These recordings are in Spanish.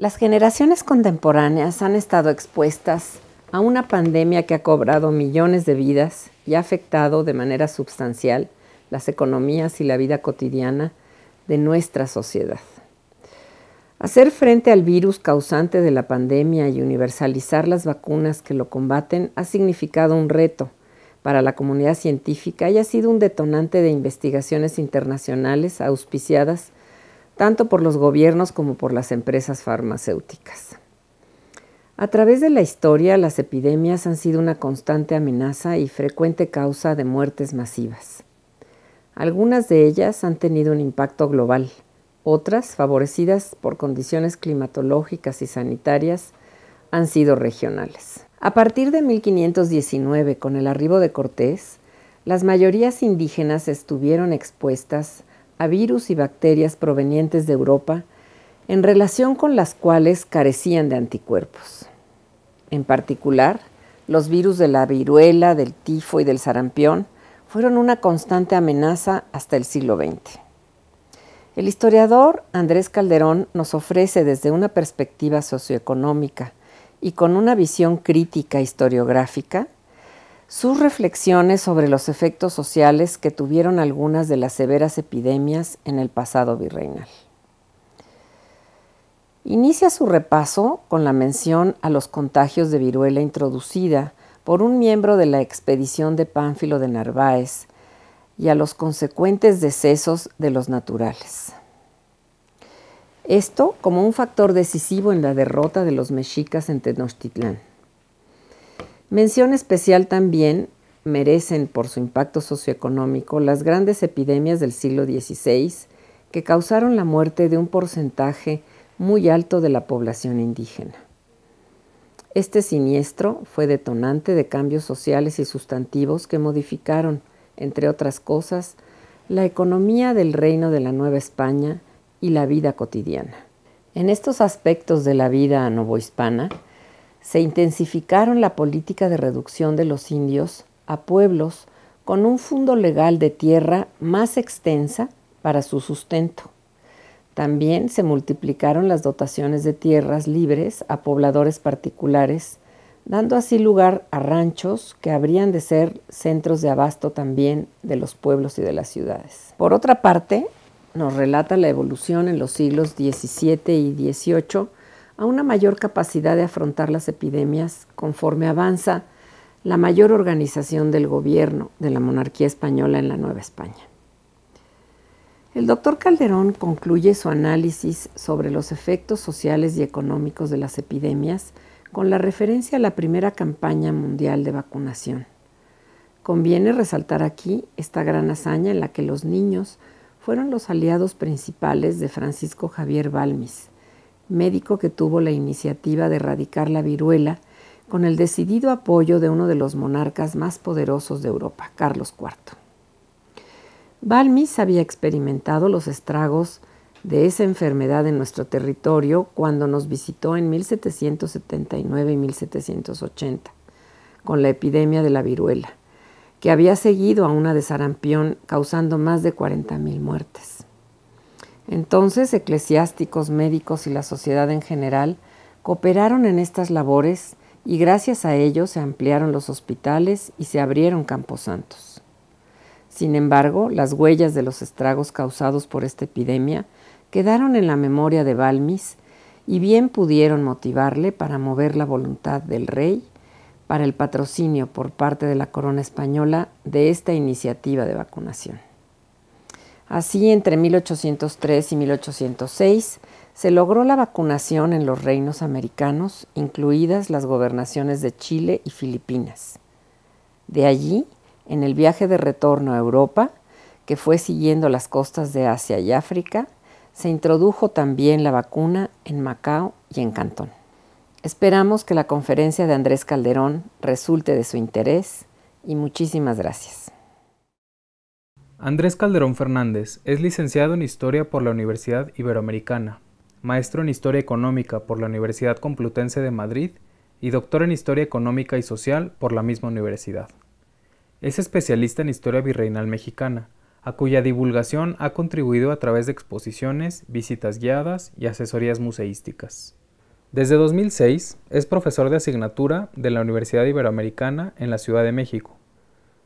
Las generaciones contemporáneas han estado expuestas a una pandemia que ha cobrado millones de vidas y ha afectado de manera substancial las economías y la vida cotidiana de nuestra sociedad. Hacer frente al virus causante de la pandemia y universalizar las vacunas que lo combaten ha significado un reto para la comunidad científica y ha sido un detonante de investigaciones internacionales auspiciadas tanto por los gobiernos como por las empresas farmacéuticas. A través de la historia, las epidemias han sido una constante amenaza y frecuente causa de muertes masivas. Algunas de ellas han tenido un impacto global, otras, favorecidas por condiciones climatológicas y sanitarias, han sido regionales. A partir de 1519, con el arribo de Cortés, las mayorías indígenas estuvieron expuestas a virus y bacterias provenientes de Europa, en relación con las cuales carecían de anticuerpos. En particular, los virus de la viruela, del tifo y del sarampión fueron una constante amenaza hasta el siglo XX. El historiador Andrés Calderón nos ofrece desde una perspectiva socioeconómica y con una visión crítica historiográfica sus reflexiones sobre los efectos sociales que tuvieron algunas de las severas epidemias en el pasado virreinal. Inicia su repaso con la mención a los contagios de viruela introducida por un miembro de la expedición de Pánfilo de Narváez y a los consecuentes decesos de los naturales. Esto como un factor decisivo en la derrota de los mexicas en Tenochtitlán. Mención especial también merecen por su impacto socioeconómico las grandes epidemias del siglo XVI que causaron la muerte de un porcentaje muy alto de la población indígena. Este siniestro fue detonante de cambios sociales y sustantivos que modificaron, entre otras cosas, la economía del Reino de la Nueva España y la vida cotidiana. En estos aspectos de la vida novohispana, se intensificaron la política de reducción de los indios a pueblos con un fundo legal de tierra más extensa para su sustento. También se multiplicaron las dotaciones de tierras libres a pobladores particulares, dando así lugar a ranchos que habrían de ser centros de abasto también de los pueblos y de las ciudades. Por otra parte, nos relata la evolución en los siglos XVII y XVIII a una mayor capacidad de afrontar las epidemias conforme avanza la mayor organización del gobierno de la monarquía española en la Nueva España. El doctor Calderón concluye su análisis sobre los efectos sociales y económicos de las epidemias con la referencia a la primera campaña mundial de vacunación. Conviene resaltar aquí esta gran hazaña en la que los niños fueron los aliados principales de Francisco Javier Balmis, médico que tuvo la iniciativa de erradicar la viruela con el decidido apoyo de uno de los monarcas más poderosos de Europa, Carlos IV. Balmis había experimentado los estragos de esa enfermedad en nuestro territorio cuando nos visitó en 1779 y 1780, con la epidemia de la viruela, que había seguido a una de sarampión causando más de 40,000 muertes. Entonces, eclesiásticos, médicos y la sociedad en general cooperaron en estas labores y gracias a ello se ampliaron los hospitales y se abrieron camposantos. Sin embargo, las huellas de los estragos causados por esta epidemia quedaron en la memoria de Balmis y bien pudieron motivarle para mover la voluntad del rey para el patrocinio por parte de la corona española de esta iniciativa de vacunación. Así, entre 1803 y 1806, se logró la vacunación en los reinos americanos, incluidas las gobernaciones de Chile y Filipinas. De allí, en el viaje de retorno a Europa, que fue siguiendo las costas de Asia y África, se introdujo también la vacuna en Macao y en Cantón. Esperamos que la conferencia de Andrés Calderón resulte de su interés y muchísimas gracias. Andrés Calderón Fernández es licenciado en Historia por la Universidad Iberoamericana, maestro en Historia Económica por la Universidad Complutense de Madrid y doctor en Historia Económica y Social por la misma universidad. Es especialista en Historia Virreinal Mexicana, a cuya divulgación ha contribuido a través de exposiciones, visitas guiadas y asesorías museísticas. Desde 2006 es profesor de asignatura de la Universidad Iberoamericana en la Ciudad de México.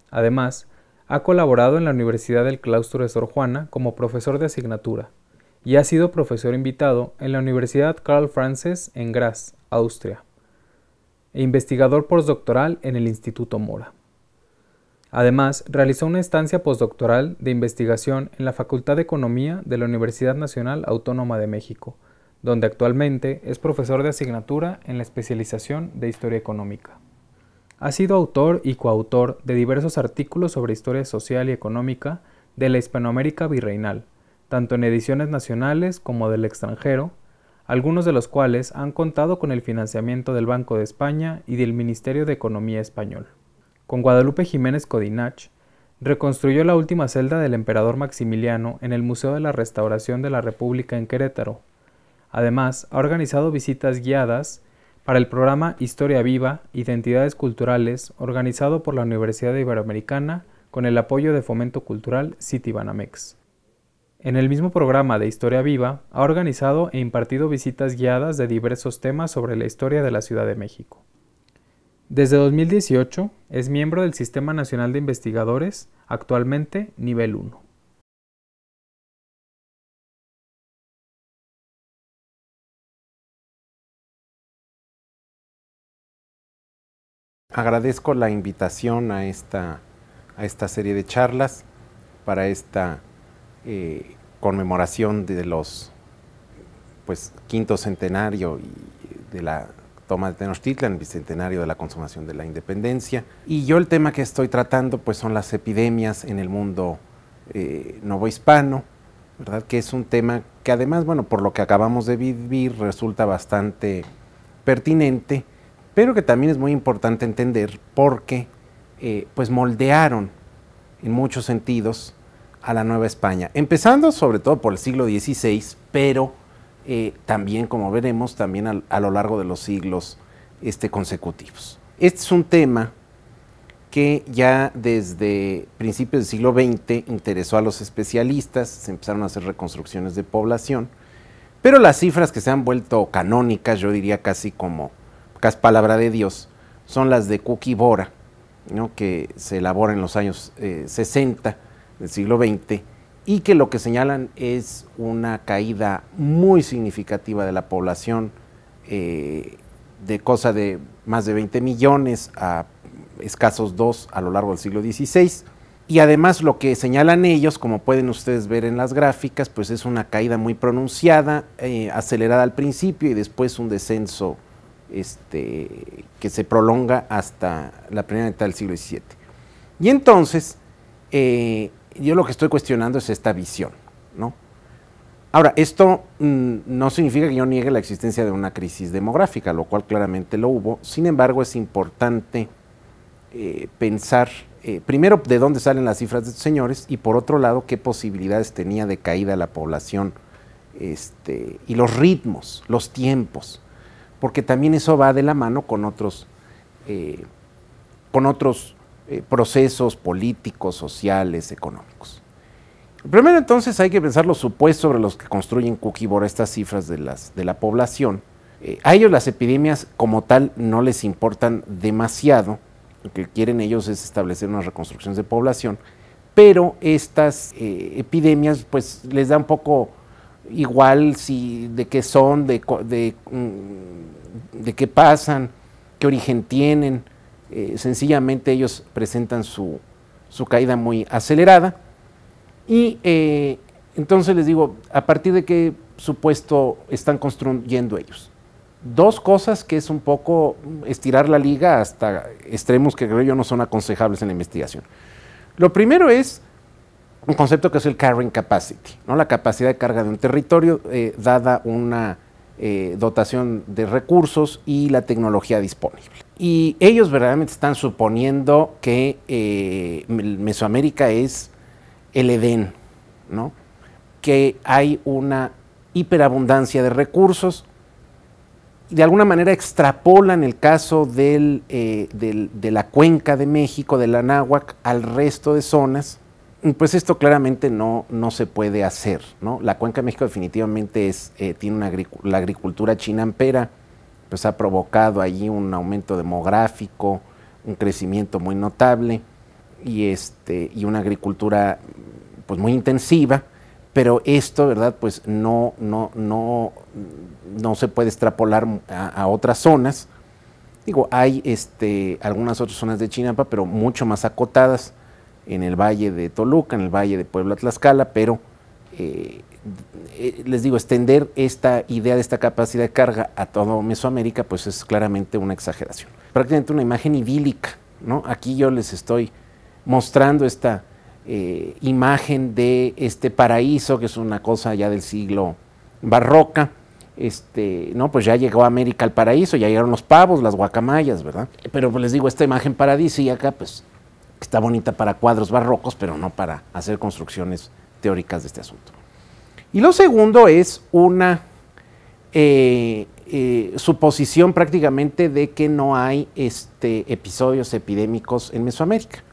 Además, ha colaborado en la Universidad del Claustro de Sor Juana como profesor de asignatura y ha sido profesor invitado en la Universidad Karl Franzens en Graz, Austria, e investigador postdoctoral en el Instituto Mora. Además, realizó una estancia postdoctoral de investigación en la Facultad de Economía de la Universidad Nacional Autónoma de México, donde actualmente es profesor de asignatura en la especialización de Historia Económica. Ha sido autor y coautor de diversos artículos sobre historia social y económica de la Hispanoamérica virreinal, tanto en ediciones nacionales como del extranjero, algunos de los cuales han contado con el financiamiento del Banco de España y del Ministerio de Economía español. Con Guadalupe Jiménez Codinach, reconstruyó la última celda del emperador Maximiliano en el Museo de la Restauración de la República en Querétaro. Además, ha organizado visitas guiadas para el programa Historia Viva, Identidades Culturales, organizado por la Universidad Iberoamericana con el apoyo de Fomento Cultural Citibanamex. En el mismo programa de Historia Viva, ha organizado e impartido visitas guiadas de diversos temas sobre la historia de la Ciudad de México. Desde 2018 es miembro del Sistema Nacional de Investigadores, actualmente nivel 1. Agradezco la invitación a esta serie de charlas para esta conmemoración de los quinto centenario y de la toma de Tenochtitlan, bicentenario de la consumación de la independencia. Y yo el tema que estoy tratando pues son las epidemias en el mundo novohispano, ¿verdad? Que es un tema que además, bueno, por lo que acabamos de vivir resulta bastante pertinente, pero que también es muy importante entender porque pues moldearon en muchos sentidos a la Nueva España, empezando sobre todo por el siglo XVI, pero también, como veremos, también a lo largo de los siglos consecutivos. Este es un tema que ya desde principios del siglo XX interesó a los especialistas, se empezaron a hacer reconstrucciones de población, pero las cifras que se han vuelto canónicas, yo diría casi palabra de Dios, son las de Cook y Bora, ¿no? Que se elaboran en los años 60 del siglo XX y que lo que señalan es una caída muy significativa de la población, de cosa de más de 20 millones a escasos 2 a lo largo del siglo XVI. Y además lo que señalan ellos, como pueden ustedes ver en las gráficas, pues es una caída muy pronunciada, acelerada al principio y después un descenso que se prolonga hasta la primera mitad del siglo XVII. Y entonces, yo lo que estoy cuestionando es esta visión, ¿no? Ahora, esto no significa que yo niegue la existencia de una crisis demográfica, lo cual claramente lo hubo. Sin embargo, es importante pensar, primero, de dónde salen las cifras de estos señores, y por otro lado, qué posibilidades tenía de caída la población, y los ritmos, los tiempos, porque también eso va de la mano con otros procesos políticos, sociales, económicos. Primero, entonces, hay que pensar los supuestos sobre los que construyen Cook y Bora estas cifras de la población. A ellos las epidemias como tal no les importan demasiado, lo que quieren ellos es establecer unas reconstrucciones de población, pero estas epidemias pues les da un poco igual de qué son, de qué pasan, qué origen tienen. Sencillamente ellos presentan su caída muy acelerada y entonces les digo, ¿a partir de qué supuesto están construyendo ellos? Dos cosas que es un poco estirar la liga hasta extremos que creo yo no son aconsejables en la investigación. Lo primero es un concepto que es el carrying capacity, ¿no? La capacidad de carga de un territorio dada una dotación de recursos y la tecnología disponible. Y ellos verdaderamente están suponiendo que Mesoamérica es el Edén, ¿no? Que hay una hiperabundancia de recursos. De alguna manera extrapolan el caso de la cuenca de México, del Anáhuac, al resto de zonas. Pues esto claramente no se puede hacer, ¿no? La cuenca de México definitivamente tiene la agricultura chinampera pues ha provocado allí un aumento demográfico, un crecimiento muy notable y una agricultura pues muy intensiva, pero esto, ¿verdad? Pues no se puede extrapolar a otras zonas. Digo, hay algunas otras zonas de Chinampa, pero mucho más acotadas en el valle de Toluca, en el valle de Puebla-Tlaxcala, pero les digo, extender esta idea de esta capacidad de carga a todo Mesoamérica, pues es claramente una exageración. Prácticamente una imagen idílica, ¿no? Aquí yo les estoy mostrando esta imagen de este paraíso, que es una cosa ya del siglo barroca. No, pues ya llegó a América el paraíso, ya llegaron los pavos, las guacamayas, ¿verdad? Pero pues les digo, esta imagen paradisíaca, pues está bonita para cuadros barrocos, pero no para hacer construcciones teóricas de este asunto. Y lo segundo es una suposición prácticamente de que no hay episodios epidémicos en Mesoamérica.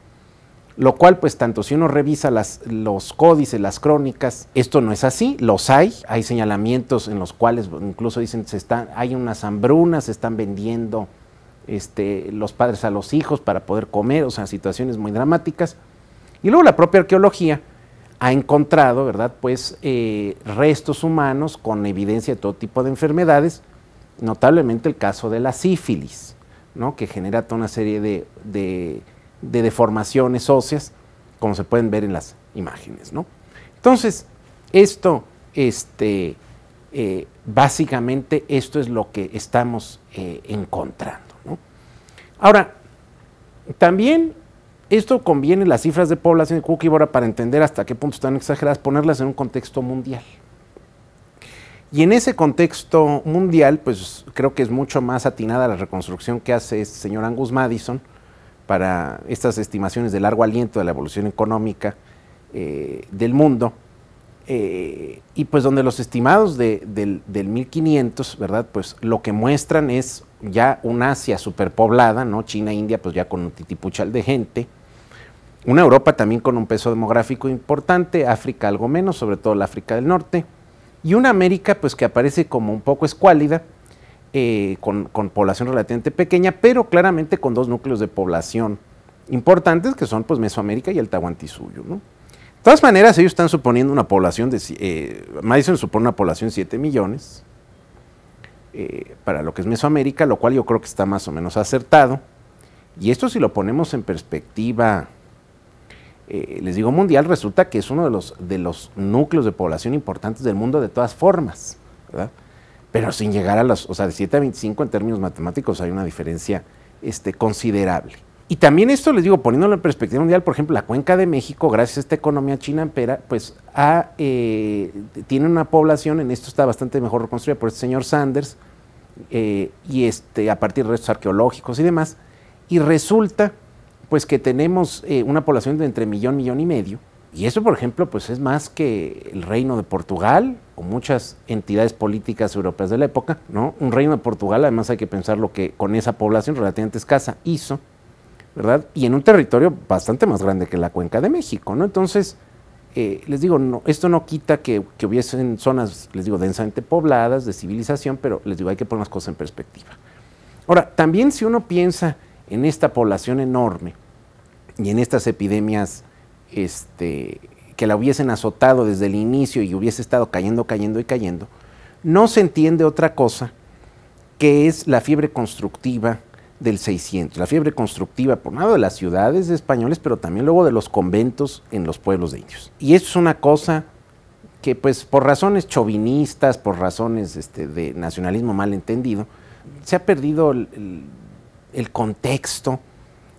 Lo cual, pues tanto si uno revisa los códices, las crónicas, esto no es así, los hay señalamientos en los cuales incluso dicen hay unas hambrunas, se están vendiendo los padres a los hijos para poder comer, o sea, situaciones muy dramáticas. Y luego la propia arqueología ha encontrado, ¿verdad?, pues restos humanos con evidencia de todo tipo de enfermedades, notablemente el caso de la sífilis, ¿no?, que genera toda una serie de deformaciones óseas, como se pueden ver en las imágenes, ¿no? Entonces, esto, básicamente, esto es lo que estamos encontrando, ¿no? Ahora, también esto conviene, las cifras de población de Cooquíbora, para entender hasta qué punto están exageradas, ponerlas en un contexto mundial. Y en ese contexto mundial, pues creo que es mucho más atinada la reconstrucción que hace este señor Angus Maddison para estas estimaciones de largo aliento de la evolución económica del mundo, y pues donde los estimados del 1500, ¿verdad?, pues lo que muestran es ya una Asia superpoblada, ¿no?, China, India, pues ya con un titipuchal de gente, una Europa también con un peso demográfico importante, África algo menos, sobre todo la África del Norte, y una América pues que aparece como un poco escuálida, con población relativamente pequeña, pero claramente con dos núcleos de población importantes, que son pues Mesoamérica y el Tahuantinsuyo, ¿no? De todas maneras, ellos están suponiendo una población Maddison supone una población de 7 millones para lo que es Mesoamérica, lo cual yo creo que está más o menos acertado. Y esto, si lo ponemos en perspectiva, les digo, mundial, resulta que es uno de los núcleos de población importantes del mundo de todas formas, ¿verdad? Pero sin llegar a de 7 a 25 en términos matemáticos hay una diferencia considerable. Y también esto, les digo, poniéndolo en perspectiva mundial, por ejemplo, la Cuenca de México, gracias a esta economía chinampera, pues tiene una población, en esto está bastante mejor reconstruida por este señor Sanders, y a partir de restos arqueológicos y demás, y resulta pues que tenemos una población de entre millón y medio, y eso, por ejemplo, pues es más que el Reino de Portugal o muchas entidades políticas europeas de la época, ¿no? Un Reino de Portugal, además hay que pensar lo que con esa población relativamente escasa hizo, ¿verdad? Y en un territorio bastante más grande que la Cuenca de México, ¿no? Entonces, les digo, no, esto no quita que hubiesen zonas, les digo, densamente pobladas, de civilización, pero les digo, hay que poner las cosas en perspectiva. Ahora, también si uno piensa en esta población enorme y en estas epidemias que la hubiesen azotado desde el inicio y hubiese estado cayendo, no se entiende otra cosa que es la fiebre constructiva del 600, la fiebre constructiva por un lado de las ciudades españoles, pero también luego de los conventos en los pueblos de indios. Y esto es una cosa que pues por razones chauvinistas, por razones de nacionalismo mal entendido, se ha perdido el contexto,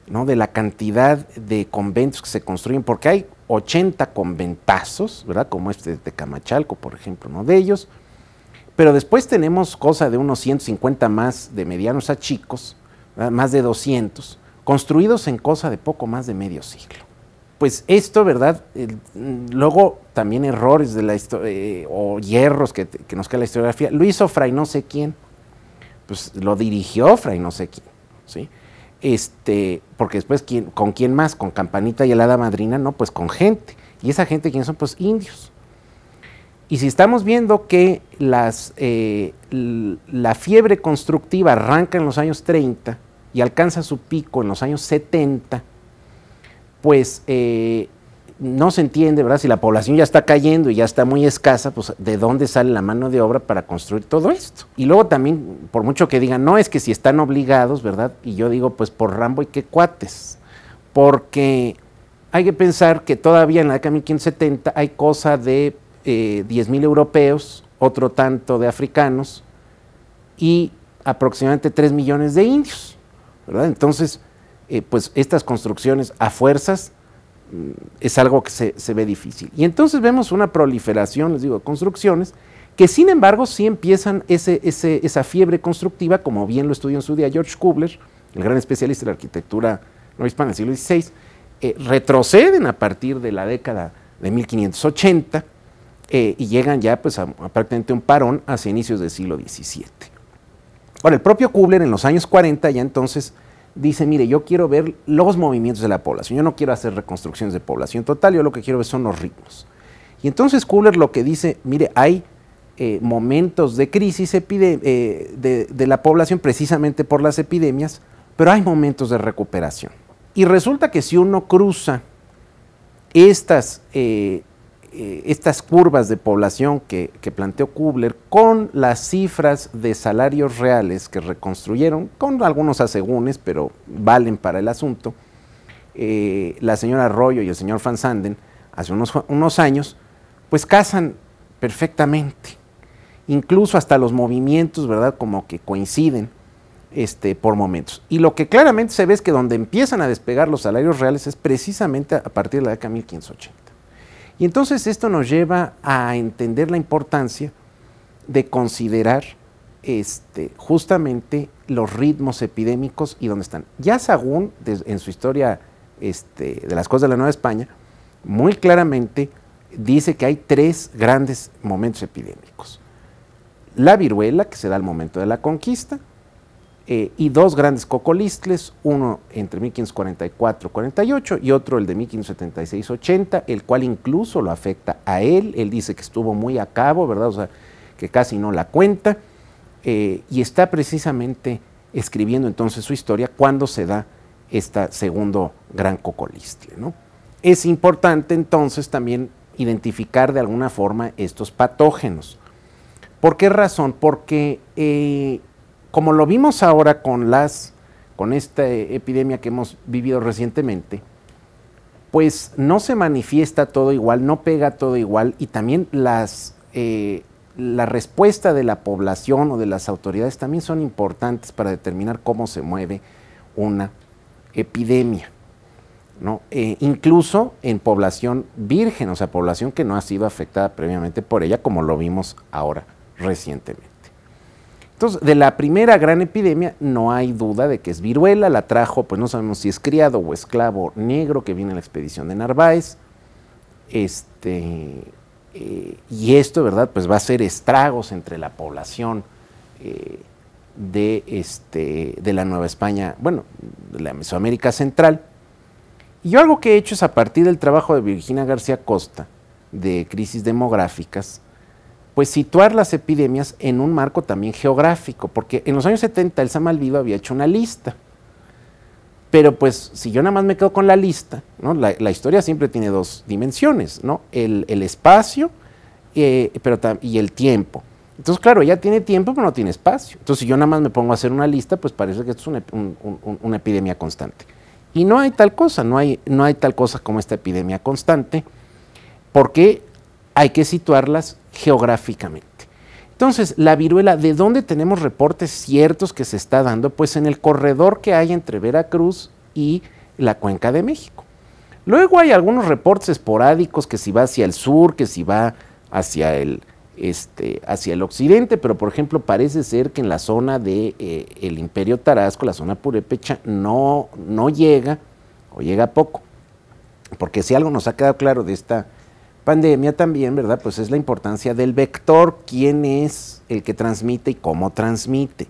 ¿no?, de la cantidad de conventos que se construyen, porque hay 80 conventazos, ¿verdad?, como este de Tecamachalco, por ejemplo, uno de ellos, pero después tenemos cosa de unos 150 más de medianos a chicos, ¿verdad?, más de 200, construidos en cosa de poco más de medio siglo. Pues esto, ¿verdad?, luego también errores de la historia, o hierros que nos queda la historiografía, lo hizo fray no sé quién, pues lo dirigió fray no sé quién, ¿sí? Porque después, ¿con quién más? Con Campanita y el Hada Madrina, no, pues con gente. ¿Y esa gente quiénes son? Pues indios. Y si estamos viendo que la fiebre constructiva arranca en los años 30 y alcanza su pico en los años 70, pues no se entiende, ¿verdad? Si la población ya está cayendo y ya está muy escasa, pues ¿de dónde sale la mano de obra para construir todo esto? Y luego también, por mucho que digan, no, es que si están obligados, ¿verdad? Y yo digo, pues por Rambo y qué cuates, porque hay que pensar que todavía en la década de 1570 hay cosa de 10,000 europeos, otro tanto de africanos y aproximadamente 3 millones de indios, ¿verdad? Entonces, pues estas construcciones a fuerzas es algo que se ve difícil. Y entonces vemos una proliferación, les digo, de construcciones, que sin embargo sí empiezan esa fiebre constructiva, como bien lo estudió en su día George Kubler, el gran especialista de la arquitectura novohispana del siglo XVI, retroceden a partir de la década de 1580 y llegan ya pues a prácticamente un parón hacia inicios del siglo XVII. Ahora, el propio Kubler en los años 40 ya entonces dice, mire, yo quiero ver los movimientos de la población, yo no quiero hacer reconstrucciones de población total, yo lo que quiero ver son los ritmos. Y entonces Kubler lo que dice, mire, hay momentos de crisis de la población precisamente por las epidemias, pero hay momentos de recuperación. Y resulta que si uno cruza estas curvas de población que planteó Kubler con las cifras de salarios reales que reconstruyeron, con algunos asegúnes, pero valen para el asunto, la señora Arroyo y el señor Van Sanden, hace unos años, pues casan perfectamente. Incluso hasta los movimientos, ¿verdad?, como que coinciden por momentos. Y lo que claramente se ve es que donde empiezan a despegar los salarios reales es precisamente a partir de la década de 1580. Y entonces esto nos lleva a entender la importancia de considerar justamente los ritmos epidémicos y dónde están. Ya Sahagún, en su historia de las cosas de la Nueva España, muy claramente dice que hay 3 grandes momentos epidémicos. La viruela, que se da al momento de la conquista, y 2 grandes cocolistles, uno entre 1544-48 y otro el de 1576-80, el cual incluso lo afecta a él. Él dice que estuvo muy a cabo, ¿verdad? O sea, que casi no la cuenta, y está precisamente escribiendo entonces su historia cuando se da este segundo gran cocolistle, ¿no? Es importante entonces también identificar de alguna forma estos patógenos. ¿Por qué razón? Porque como lo vimos ahora con esta epidemia que hemos vivido recientemente, pues no se manifiesta todo igual, no pega todo igual, y también la respuesta de la población o de las autoridades también son importantes para determinar cómo se mueve una epidemia, ¿no? Incluso en población virgen, o sea, población que no ha sido afectada previamente por ella, como lo vimos ahora recientemente. Entonces, de la primera gran epidemia no hay duda de que es viruela, la trajo, pues no sabemos si es criado o esclavo negro que viene en la expedición de Narváez, y esto, ¿verdad?, pues va a hacer estragos entre la población de la Nueva España, bueno, de la Mesoamérica Central. Y yo algo que he hecho es, a partir del trabajo de Virginia García Costa, de crisis demográficas, pues situar las epidemias en un marco también geográfico, porque en los años 70 Elsa Malvido había hecho una lista, pero pues si yo nada más me quedo con la lista, ¿no? La historia siempre tiene 2 dimensiones, ¿no? El espacio y el tiempo. Entonces, claro, ella tiene tiempo, pero no tiene espacio. Entonces, si yo nada más me pongo a hacer una lista, pues parece que esto es una epidemia constante. Y no hay tal cosa, no hay tal cosa como esta epidemia constante, porque hay que situarlas geográficamente. Entonces, la viruela, ¿de dónde tenemos reportes ciertos que se está dando? Pues en el corredor que hay entre Veracruz y la Cuenca de México. Luego hay algunos reportes esporádicos, que si va hacia el sur, que si va hacia el occidente, pero por ejemplo parece ser que en la zona del Imperio Tarasco, la zona purépecha, no llega, o llega poco. Porque si algo nos ha quedado claro de esta pandemia también, ¿verdad?, pues es la importancia del vector, quién es el que transmite y cómo transmite.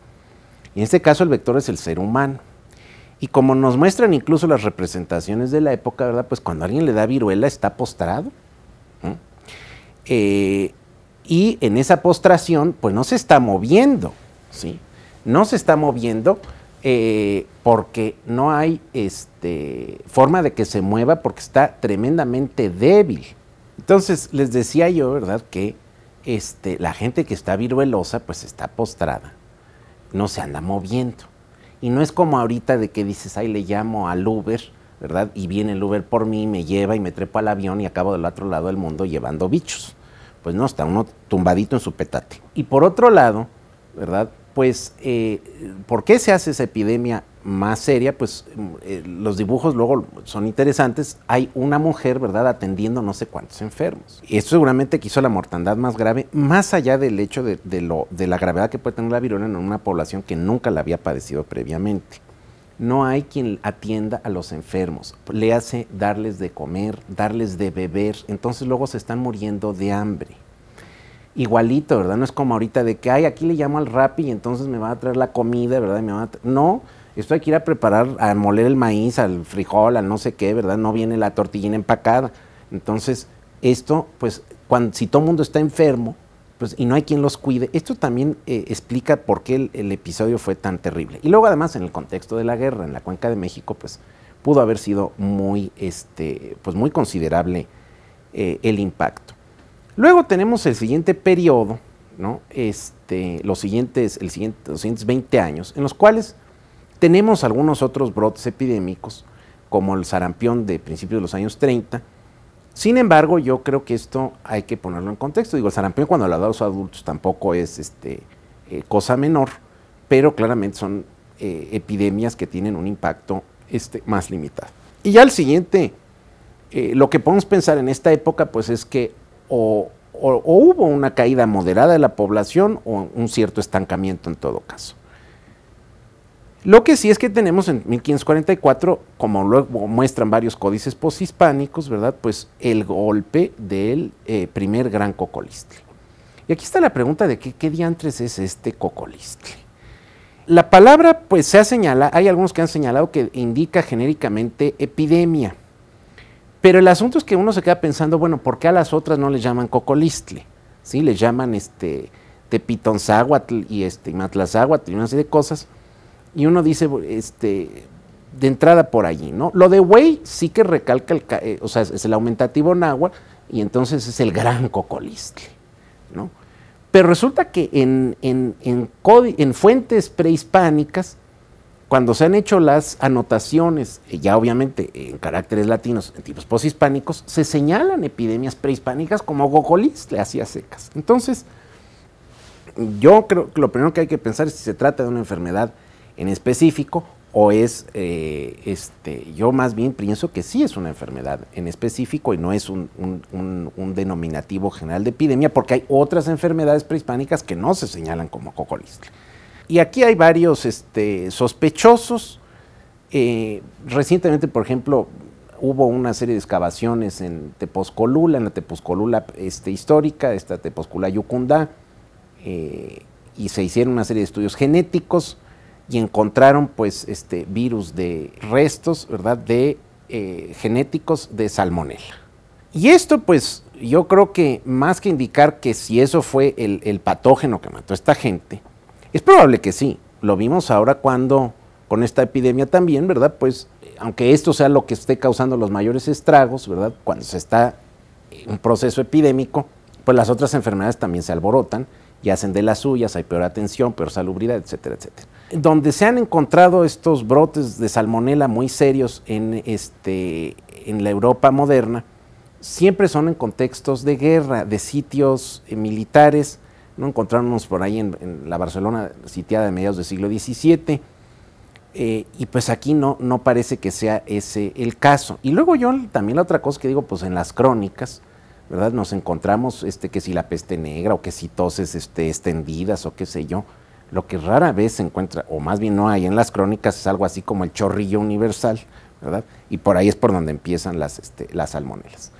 Y en este caso el vector es el ser humano. Y como nos muestran incluso las representaciones de la época, ¿verdad?, pues cuando alguien le da viruela está postrado. y en esa postración pues no se está moviendo, ¿sí? No se está moviendo porque no hay forma de que se mueva porque está tremendamente débil. Entonces les decía yo, ¿verdad?, que la gente que está viruelosa pues está postrada, no se anda moviendo. Y no es como ahorita de que dices, ay, le llamo al Uber, ¿verdad? Y viene el Uber por mí, me lleva y me trepo al avión y acabo del otro lado del mundo llevando bichos. Pues no, está uno tumbadito en su petate. Y por otro lado, ¿verdad?, pues, ¿por qué se hace esa epidemia más seria? Pues los dibujos luego son interesantes. Hay una mujer, ¿verdad?, atendiendo no sé cuántos enfermos. Y esto seguramente que hizo la mortandad más grave, más allá del hecho de la gravedad que puede tener la viruela en una población que nunca la había padecido previamente. No hay quien atienda a los enfermos, le hace darles de comer, darles de beber, entonces luego se están muriendo de hambre. Igualito, ¿verdad? No es como ahorita de que, ay, aquí le llamo al Rappi y entonces me va a traer la comida, ¿verdad? No, esto hay que ir a preparar, a moler el maíz, al frijol, al no sé qué, ¿verdad? No viene la tortillina empacada. Entonces, esto, pues, si todo el mundo está enfermo, pues, y no hay quien los cuide, esto también explica por qué el episodio fue tan terrible. Y luego, además, en el contexto de la guerra en la Cuenca de México, pues, pudo haber sido muy, pues, muy considerable el impacto. Luego tenemos el siguiente periodo, ¿no? Los siguientes 20 años, en los cuales tenemos algunos otros brotes epidémicos, como el sarampión de principios de los años 30. Sin embargo, yo creo que esto hay que ponerlo en contexto. Digo, el sarampión cuando lo da a los adultos tampoco es cosa menor, pero claramente son epidemias que tienen un impacto más limitado. Y ya el siguiente, lo que podemos pensar en esta época, pues es que o hubo una caída moderada de la población o un cierto estancamiento en todo caso. Lo que sí es que tenemos en 1544, como luego muestran varios códices poshispánicos, ¿verdad?, pues el golpe del primer gran cocolistle. Y aquí está la pregunta de qué diantres es este cocolistle. La palabra, pues se ha señalado, hay algunos que han señalado que indica genéricamente epidemia. Pero el asunto es que uno se queda pensando, bueno, ¿por qué a las otras no les llaman cocolistle? ¿Sí? Les llaman tepitonzáhuatl y matlazáhuatl y una serie de cosas. Y uno dice, de entrada por allí, ¿no? Lo de güey sí que recalca, o sea, es el aumentativo náhuatl y entonces es el gran cocolistle, ¿no? Pero resulta que en fuentes prehispánicas, cuando se han hecho las anotaciones, ya obviamente en caracteres latinos, en tipos poshispánicos, se señalan epidemias prehispánicas como cocolistle, así a secas. Entonces, yo creo que lo primero que hay que pensar es si se trata de una enfermedad en específico o es, yo más bien pienso que sí es una enfermedad en específico y no es un denominativo general de epidemia, porque hay otras enfermedades prehispánicas que no se señalan como cocolistle. Y aquí hay varios sospechosos. Recientemente, por ejemplo, hubo una serie de excavaciones en Tepozcolula, en la Tepozcolula histórica, esta Tepozcolula Yucundá, y se hicieron una serie de estudios genéticos y encontraron pues virus de restos, ¿verdad?, de genéticos de salmonela. Y esto pues yo creo que más que indicar que si eso fue el patógeno que mató a esta gente, es probable que sí. Lo vimos ahora con esta epidemia también, ¿verdad? Pues, aunque esto sea lo que esté causando los mayores estragos, ¿verdad?, cuando se está en un proceso epidémico, pues las otras enfermedades también se alborotan y hacen de las suyas, hay peor atención, peor salubridad, etcétera, etcétera. Donde se han encontrado estos brotes de salmonela muy serios en la Europa moderna, siempre son en contextos de guerra, de sitios militares. No encontramos por ahí en la Barcelona sitiada de mediados del siglo XVII, y pues aquí no parece que sea ese el caso. Y luego yo también la otra cosa que digo, pues en las crónicas, ¿verdad?, nos encontramos que si la peste negra o que si toses extendidas o qué sé yo, lo que rara vez se encuentra, o más bien no hay en las crónicas, es algo así como el chorrillo universal, ¿verdad? Y por ahí es por donde empiezan las salmonelas.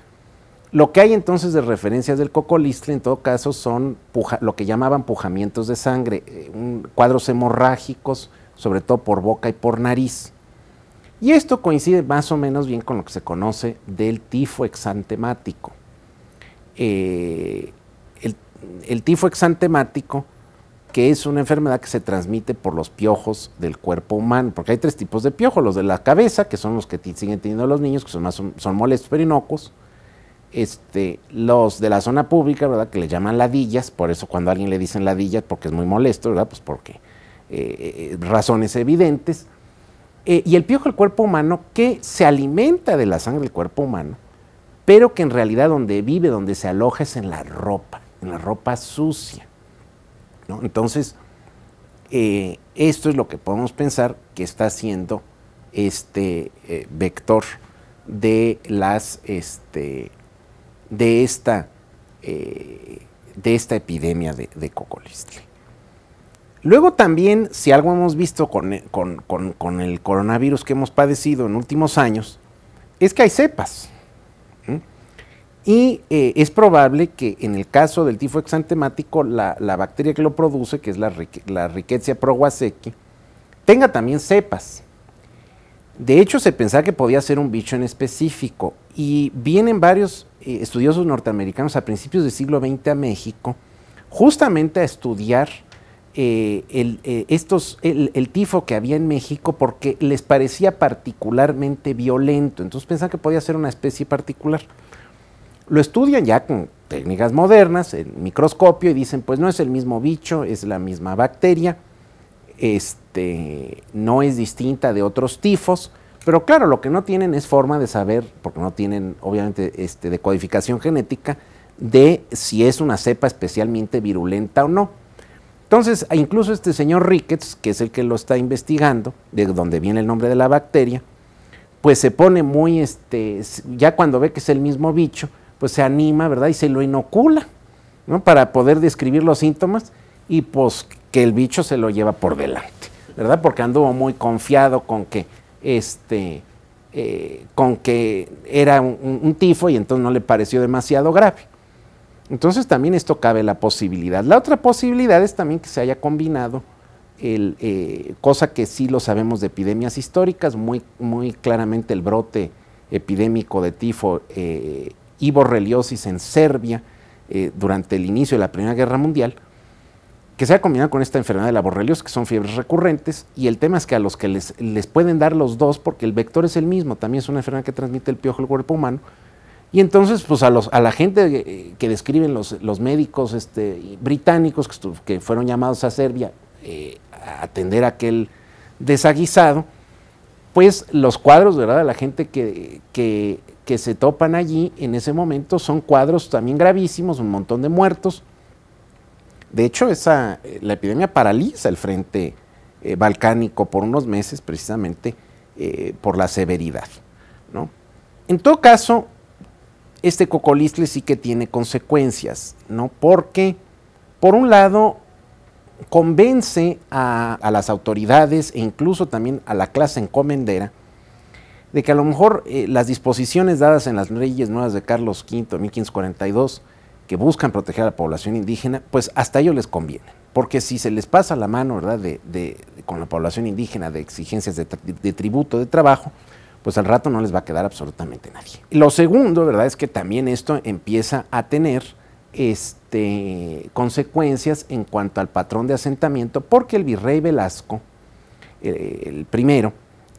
Lo que hay entonces de referencias del cocolistle, en todo caso, son lo que llamaban pujamientos de sangre, cuadros hemorrágicos, sobre todo por boca y por nariz. Y esto coincide más o menos bien con lo que se conoce del tifo exantemático. el tifo exantemático, que es una enfermedad que se transmite por los piojos del cuerpo humano, porque hay 3 tipos de piojos: los de la cabeza, que son los que siguen teniendo los niños, que son molestos pero inocuos; los de la zona pública, ¿verdad?, que le llaman ladillas, por eso cuando a alguien le dicen ladillas, porque es muy molesto, ¿verdad?, pues porque razones evidentes; y el piojo del cuerpo humano, que se alimenta de la sangre del cuerpo humano, pero que en realidad donde vive, donde se aloja, es en la ropa sucia, ¿no? Entonces, esto es lo que podemos pensar que está haciendo este vector de esta epidemia de cocolistle. Luego también, si algo hemos visto con el coronavirus que hemos padecido en últimos años, es que hay cepas. Y es probable que en el caso del tifo exantemático, la bacteria que lo produce, que es la Rickettsia prowazekii, tenga también cepas. De hecho, se pensaba que podía ser un bicho en específico, y vienen varios estudiosos norteamericanos a principios del siglo XX a México, justamente a estudiar el tifo que había en México, porque les parecía particularmente violento. Entonces pensaban que podía ser una especie particular. Lo estudian ya con técnicas modernas, en microscopio, y dicen, pues no es el mismo bicho, es la misma bacteria, no es distinta de otros tifos, pero claro, lo que no tienen es forma de saber, porque no tienen obviamente decodificación genética, de si es una cepa especialmente virulenta o no. Entonces, incluso este señor Ricketts, que es el que lo está investigando, de donde viene el nombre de la bacteria, pues se pone muy, ya cuando ve que es el mismo bicho, pues se anima, ¿verdad?, y se lo inocula, ¿no?, para poder describir los síntomas, y pues que el bicho se lo lleva por delante, ¿verdad?, porque anduvo muy confiado con que era un tifo, y entonces no le pareció demasiado grave. Entonces también esto cabe la posibilidad. La otra posibilidad es también que se haya combinado, cosa que sí lo sabemos de epidemias históricas, muy claramente el brote epidémico de tifo y borreliosis en Serbia durante el inicio de la Primera Guerra Mundial, que se ha combinado con esta enfermedad de la borreliosis, que son fiebres recurrentes, y el tema es que a los que les pueden dar los dos, porque el vector es el mismo, también es una enfermedad que transmite el piojo del cuerpo humano, y entonces pues a la gente que describen los médicos británicos que fueron llamados a Serbia a atender a aquel desaguisado, pues los cuadros, ¿verdad?, de la gente que se topan allí en ese momento son cuadros también gravísimos, un montón de muertos. De hecho, la epidemia paraliza el frente balcánico por unos meses, precisamente por la severidad, ¿no? En todo caso, este cocolistle sí que tiene consecuencias, ¿no?, porque, por un lado, convence a las autoridades e incluso también a la clase encomendera de que a lo mejor las disposiciones dadas en las leyes nuevas de Carlos V de 1542, que buscan proteger a la población indígena, pues hasta ellos les conviene, porque si se les pasa la mano, ¿verdad?, con la población indígena de exigencias de tributo, de trabajo, pues al rato no les va a quedar absolutamente nadie. Lo segundo, ¿verdad?, es que también esto empieza a tener consecuencias en cuanto al patrón de asentamiento, porque el virrey Velasco, el primero,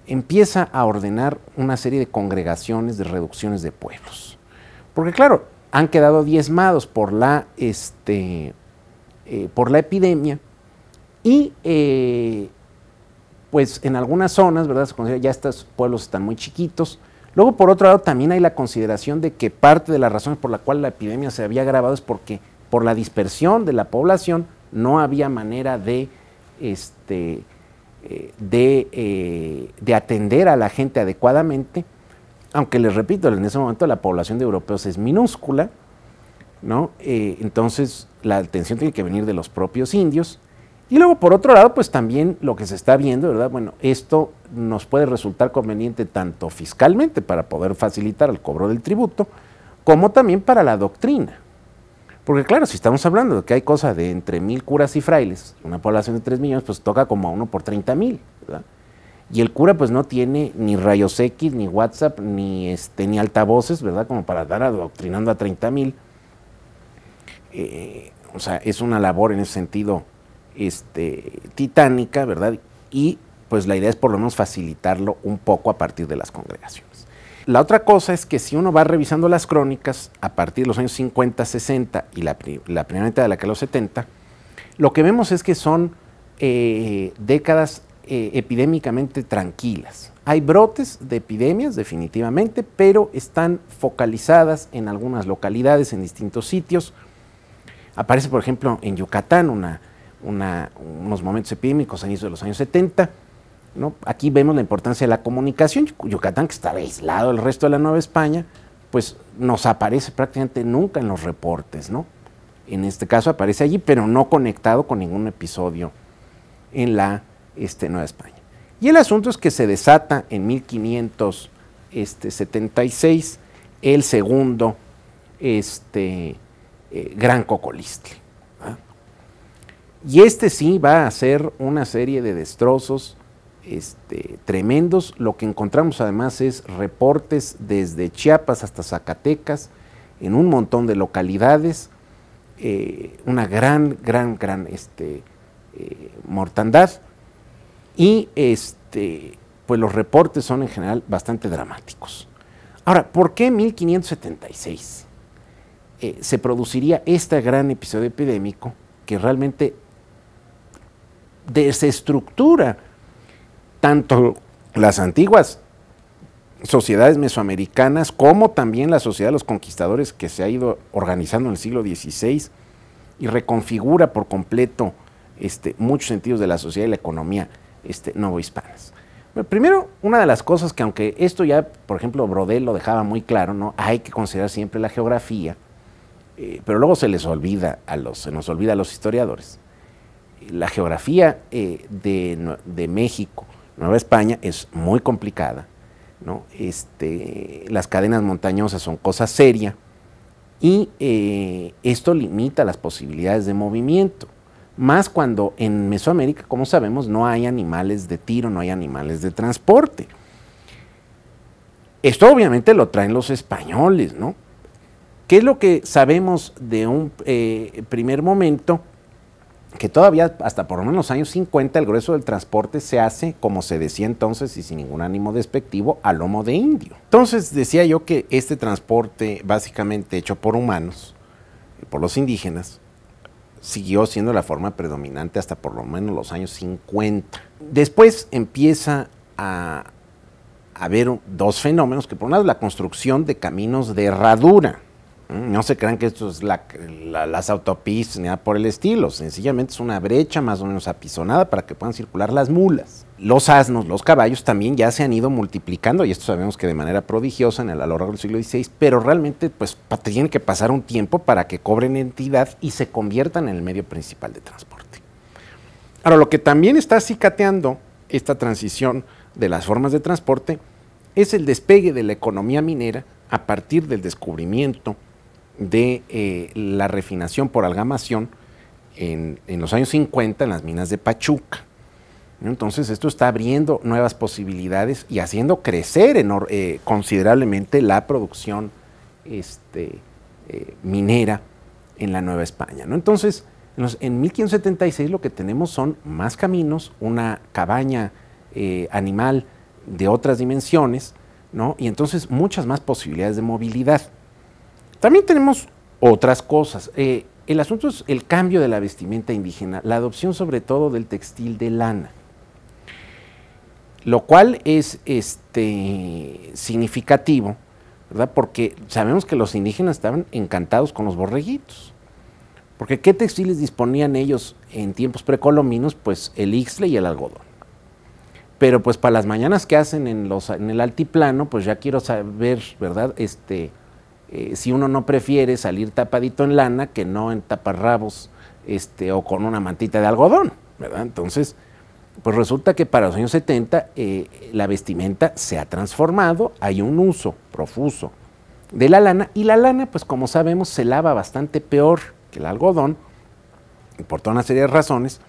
empieza a ordenar una serie de congregaciones, de reducciones de pueblos. Porque claro, han quedado diezmados por la epidemia, y pues en algunas zonas, ¿verdad?, se considera ya estos pueblos están muy chiquitos. Luego, por otro lado, también hay la consideración de que parte de las razones por la cual la epidemia se había agravado es porque por la dispersión de la población no había manera de atender a la gente adecuadamente, aunque les repito, en ese momento la población de europeos es minúscula, ¿no? Entonces la atención tiene que venir de los propios indios. Y luego, por otro lado, pues también lo que se está viendo, ¿verdad? Bueno, esto nos puede resultar conveniente tanto fiscalmente para poder facilitar el cobro del tributo, como también para la doctrina. Porque claro, si estamos hablando de que hay cosa de entre 1000 curas y frailes, una población de 3 millones, pues toca como a uno por 30,000, ¿verdad? Y el cura pues no tiene ni rayos X, ni WhatsApp, ni altavoces, ¿verdad?, como para estar adoctrinando a 30,000. o sea, es una labor en ese sentido titánica, ¿verdad? Y pues la idea es por lo menos facilitarlo un poco a partir de las congregaciones. La otra cosa es que si uno va revisando las crónicas a partir de los años 50, 60 y la primera mitad de la década de los 70, lo que vemos es que son décadas epidémicamente tranquilas. Hay brotes de epidemias, definitivamente, pero están focalizadas en algunas localidades, en distintos sitios. Aparece, por ejemplo, en Yucatán unos momentos epidémicos a inicios de los años 70, ¿no? Aquí vemos la importancia de la comunicación. Yucatán, que estaba aislado del resto de la Nueva España, pues nos aparece prácticamente nunca en los reportes, ¿no? En este caso aparece allí, pero no conectado con ningún episodio en la Nueva España. Y el asunto es que se desata en 1576 el segundo gran cocolistli. Y sí va a hacer una serie de destrozos tremendos. Lo que encontramos además es reportes desde Chiapas hasta Zacatecas, en un montón de localidades, una gran mortandad, y pues los reportes son en general bastante dramáticos. Ahora, ¿por qué en 1576 se produciría este gran episodio epidémico que realmente desestructura tanto las antiguas sociedades mesoamericanas como también la sociedad de los conquistadores que se ha ido organizando en el siglo XVI y reconfigura por completo muchos sentidos de la sociedad y la economía novohispanas? Bueno, primero, una de las cosas que, aunque esto ya, por ejemplo, Brodel lo dejaba muy claro, ¿no? Hay que considerar siempre la geografía, pero luego se nos olvida a los historiadores. La geografía de México, Nueva España, es muy complicada, ¿no? Las cadenas montañosas son cosa seria y esto limita las posibilidades de movimiento, más cuando en Mesoamérica, como sabemos, no hay animales de tiro, no hay animales de transporte. Esto obviamente lo traen los españoles, ¿no? ¿Qué es lo que sabemos de un primer momento? Que todavía hasta por lo menos los años 50 el grueso del transporte se hace, como se decía entonces y sin ningún ánimo despectivo, a lomo de indio. Entonces decía yo que este transporte básicamente hecho por humanos, por los indígenas, siguió siendo la forma predominante hasta por lo menos los años 50. Después empieza a haber dos fenómenos, que por un lado la construcción de caminos de herradura. No se crean que esto es las autopistas ni nada por el estilo, sencillamente es una brecha más o menos apisonada para que puedan circular las mulas. Los asnos, los caballos también ya se han ido multiplicando, y esto sabemos que de manera prodigiosa a lo largo del siglo XVI, pero realmente pues tiene que pasar un tiempo para que cobren entidad y se conviertan en el medio principal de transporte. Ahora, lo que también está acicateando esta transición de las formas de transporte es el despegue de la economía minera a partir del descubrimiento de la refinación por algamación en los años 50 en las minas de Pachuca. Entonces esto está abriendo nuevas posibilidades y haciendo crecer considerablemente la producción minera en la Nueva España, ¿no? Entonces en 1576 lo que tenemos son más caminos, una cabaña animal de otras dimensiones, ¿no? Y entonces muchas más posibilidades de movilidad. También tenemos otras cosas. El asunto es el cambio de la vestimenta indígena, la adopción sobre todo del textil de lana, lo cual es significativo, ¿verdad? Porque sabemos que los indígenas estaban encantados con los borreguitos. Porque ¿qué textiles disponían ellos en tiempos precolombinos? Pues el ixtle y el algodón. Pero pues para las mañanas que hacen en el altiplano, pues ya quiero saber, ¿verdad? Si uno no prefiere salir tapadito en lana que no en taparrabos o con una mantita de algodón, ¿verdad? Entonces, pues resulta que para los años 70 la vestimenta se ha transformado, hay un uso profuso de la lana, y la lana, pues como sabemos, se lava bastante peor que el algodón, por toda una serie de razones,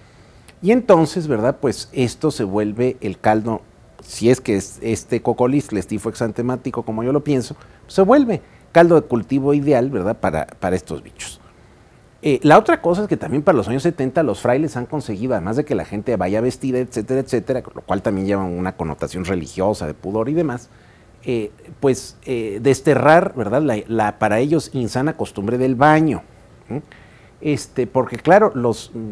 y entonces, ¿verdad? Pues esto se vuelve el caldo, si es que este cocolistli tifo exantemático, como yo lo pienso, se vuelve caldo de cultivo ideal, ¿verdad? Para estos bichos. La otra cosa es que también para los años 70 los frailes han conseguido, además de que la gente vaya vestida, etcétera, etcétera, lo cual también lleva una connotación religiosa, de pudor y demás, desterrar, ¿verdad?, para ellos insana costumbre del baño. Porque claro,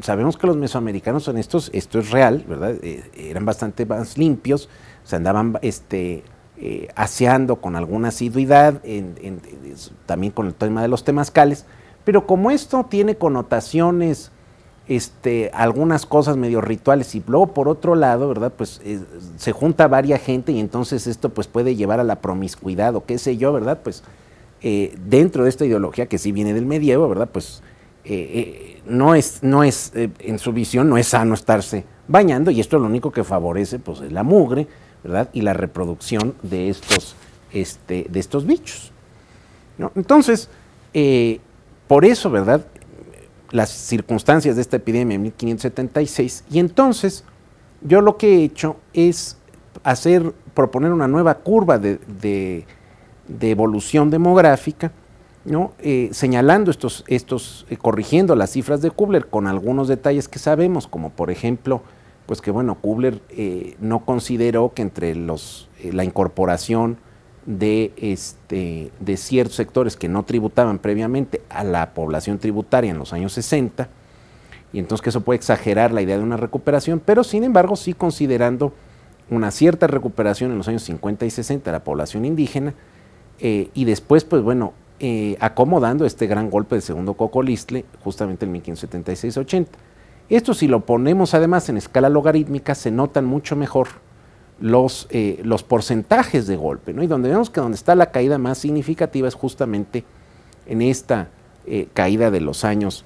sabemos que los mesoamericanos esto es real, ¿verdad? Eran bastante más limpios, se andaban aseando con alguna asiduidad, también con el tema de los temazcales, pero como esto tiene connotaciones, algunas cosas medio rituales, y luego por otro lado, ¿verdad?, pues se junta varias gente y entonces esto pues puede llevar a la promiscuidad o qué sé yo, ¿verdad? Pues dentro de esta ideología que sí viene del medievo, ¿verdad?, pues no es en su visión no es sano estarse bañando, y esto lo único que favorece pues es la mugre, ¿verdad?, y la reproducción de estos bichos, ¿no? Entonces, por eso, ¿verdad?, las circunstancias de esta epidemia en 1576, y entonces yo lo que he hecho es proponer una nueva curva de evolución demográfica, ¿no? Señalando corrigiendo las cifras de Kubler con algunos detalles que sabemos, como por ejemplo, pues que bueno, Kubler no consideró que entre la incorporación de ciertos sectores que no tributaban previamente a la población tributaria en los años 60, y entonces que eso puede exagerar la idea de una recuperación, pero sin embargo sí considerando una cierta recuperación en los años 50 y 60 de la población indígena, y después pues bueno, acomodando este gran golpe del segundo Cocolistle justamente en 1576-80. Esto, si lo ponemos además en escala logarítmica, se notan mucho mejor los porcentajes de golpe, ¿no? Y donde vemos que donde está la caída más significativa es justamente en esta caída de los años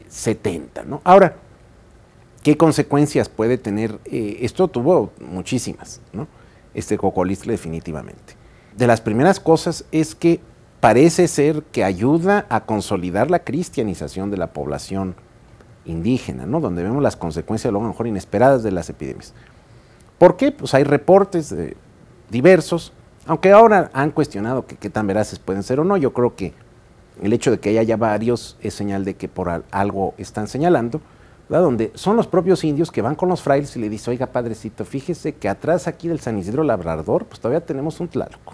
70, ¿no? Ahora, ¿qué consecuencias puede tener? Esto tuvo muchísimas, ¿no? Cocolistle definitivamente. De las primeras cosas es que parece ser que ayuda a consolidar la cristianización de la población indígena, ¿no? Donde vemos las consecuencias, luego a lo mejor inesperadas, de las epidemias. ¿Por qué? Pues hay reportes diversos, aunque ahora han cuestionado qué tan veraces pueden ser o no. Yo creo que el hecho de que haya ya varios es señal de que por algo están señalando, ¿verdad?, donde son los propios indios que van con los frailes y le dicen: oiga, padrecito, fíjese que atrás aquí del San Isidro Labrador, pues todavía tenemos un Tlaloc.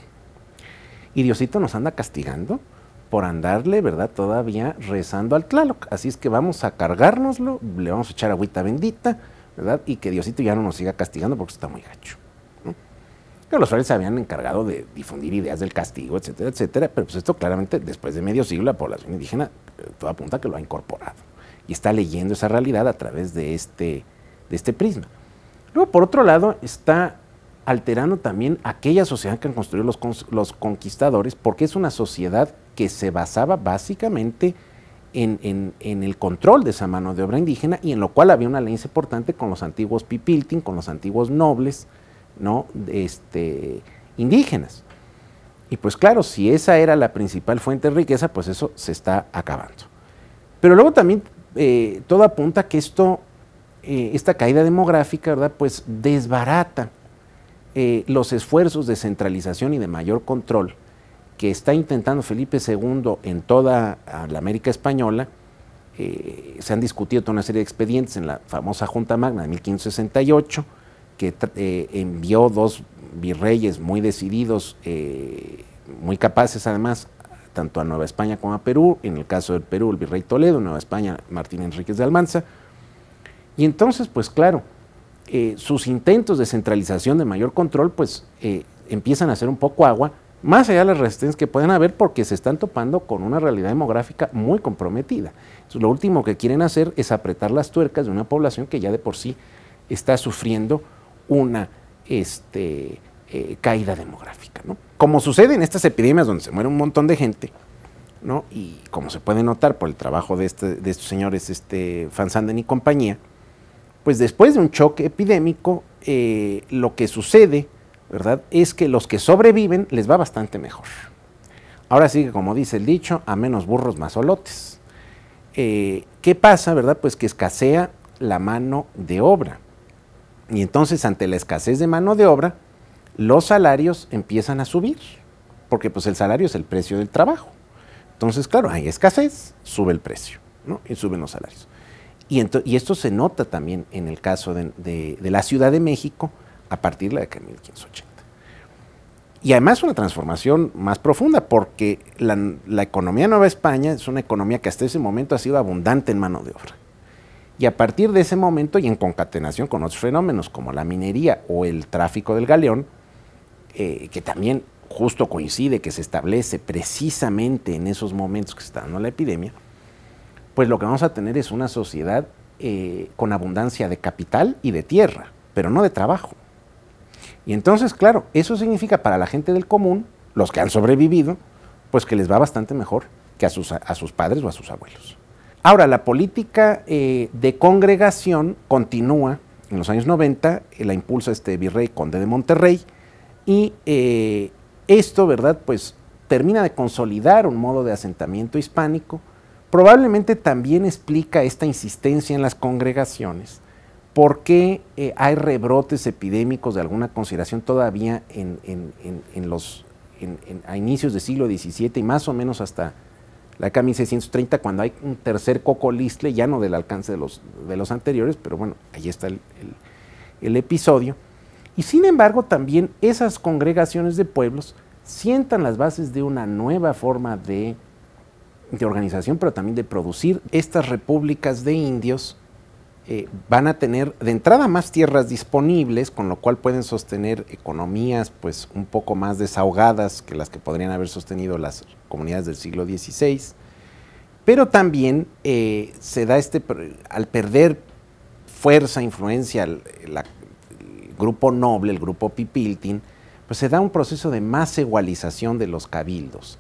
Y Diosito nos anda castigando por andarle, ¿verdad?, todavía rezando al Tlaloc. Así es que vamos a cargárnoslo, le vamos a echar agüita bendita, ¿verdad?, y que Diosito ya no nos siga castigando porque está muy gacho, ¿no? Pero los frailes se habían encargado de difundir ideas del castigo, etcétera, etcétera, pero pues esto claramente después de medio siglo la población indígena toda apunta que lo ha incorporado y está leyendo esa realidad a través de este prisma. Luego, por otro lado, está alterando también aquella sociedad que han construido los conquistadores, porque es una sociedad que se basaba básicamente en el control de esa mano de obra indígena, y en lo cual había una alianza importante con los antiguos pipiltin, con los antiguos nobles, ¿no?, indígenas. Y pues claro, si esa era la principal fuente de riqueza, pues eso se está acabando. Pero luego también todo apunta a que esta caída demográfica, ¿verdad?, pues desbarata los esfuerzos de centralización y de mayor control que está intentando Felipe II en toda la América Española. Se han discutido toda una serie de expedientes en la famosa Junta Magna de 1568, que envió dos virreyes muy decididos, muy capaces además, tanto a Nueva España como a Perú. En el caso del Perú, el virrey Toledo; en Nueva España, Martín Enríquez de Almanza. Y entonces, pues claro, sus intentos de centralización, de mayor control, pues empiezan a hacer un poco agua, más allá de las resistencias que pueden haber, porque se están topando con una realidad demográfica muy comprometida. Entonces, lo último que quieren hacer es apretar las tuercas de una población que ya de por sí está sufriendo una caída demográfica, ¿no? Como sucede en estas epidemias donde se muere un montón de gente, ¿no? Y como se puede notar por el trabajo de estos señores, Van Sanden y compañía, pues después de un choque epidémico, lo que sucede, ¿verdad?, es que los que sobreviven les va bastante mejor. Ahora sí que, como dice el dicho, a menos burros más solotes. ¿Qué pasa, verdad? Pues que escasea la mano de obra. Y entonces, ante la escasez de mano de obra, los salarios empiezan a subir, porque pues el salario es el precio del trabajo. Entonces, claro, hay escasez, sube el precio, ¿no? Y suben los salarios. Y esto se nota también en el caso de la Ciudad de México a partir de la década de 1580. Y además una transformación más profunda, porque la economía de Nueva España es una economía que hasta ese momento ha sido abundante en mano de obra. Y a partir de ese momento, y en concatenación con otros fenómenos como la minería o el tráfico del galeón, que también justo coincide que se establece precisamente en esos momentos que se está dando la epidemia, pues lo que vamos a tener es una sociedad con abundancia de capital y de tierra, pero no de trabajo. Y entonces, claro, eso significa para la gente del común, los que han sobrevivido, pues que les va bastante mejor que a sus padres o a sus abuelos. Ahora, la política de congregación continúa en los años 90, la impulsa este virrey conde de Monterrey, y esto, ¿verdad?, pues termina de consolidar un modo de asentamiento hispánico. Probablemente también explica esta insistencia en las congregaciones, porque hay rebrotes epidémicos de alguna consideración todavía a inicios del siglo XVII y más o menos hasta la década de 1630, cuando hay un tercer cocolistle, ya no del alcance de los anteriores, pero bueno, ahí está el episodio. Y sin embargo, también esas congregaciones de pueblos sientan las bases de una nueva forma de organización, pero también de producir. Estas repúblicas de indios van a tener de entrada más tierras disponibles, con lo cual pueden sostener economías pues un poco más desahogadas que las que podrían haber sostenido las comunidades del siglo XVI, pero también se da al perder fuerza, influencia, el grupo noble, el grupo pipiltin, pues se da un proceso de más igualización de los cabildos.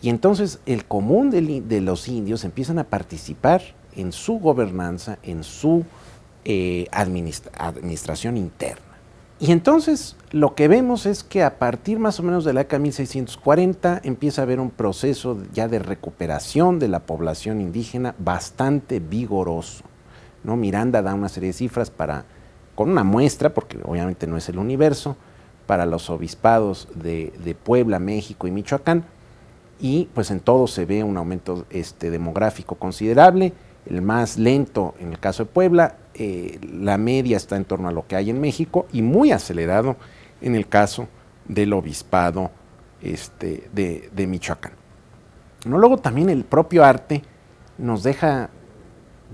Y entonces el común de los indios empiezan a participar en su gobernanza, en su administración interna. Y entonces lo que vemos es que a partir más o menos de la década de 1640 empieza a haber un proceso ya de recuperación de la población indígena bastante vigoroso, ¿no? Miranda da una serie de cifras con una muestra, porque obviamente no es el universo, para los obispados de Puebla, México y Michoacán, y pues en todo se ve un aumento demográfico considerable, el más lento en el caso de Puebla, la media está en torno a lo que hay en México y muy acelerado en el caso del obispado de Michoacán. ¿No? Luego también el propio arte nos deja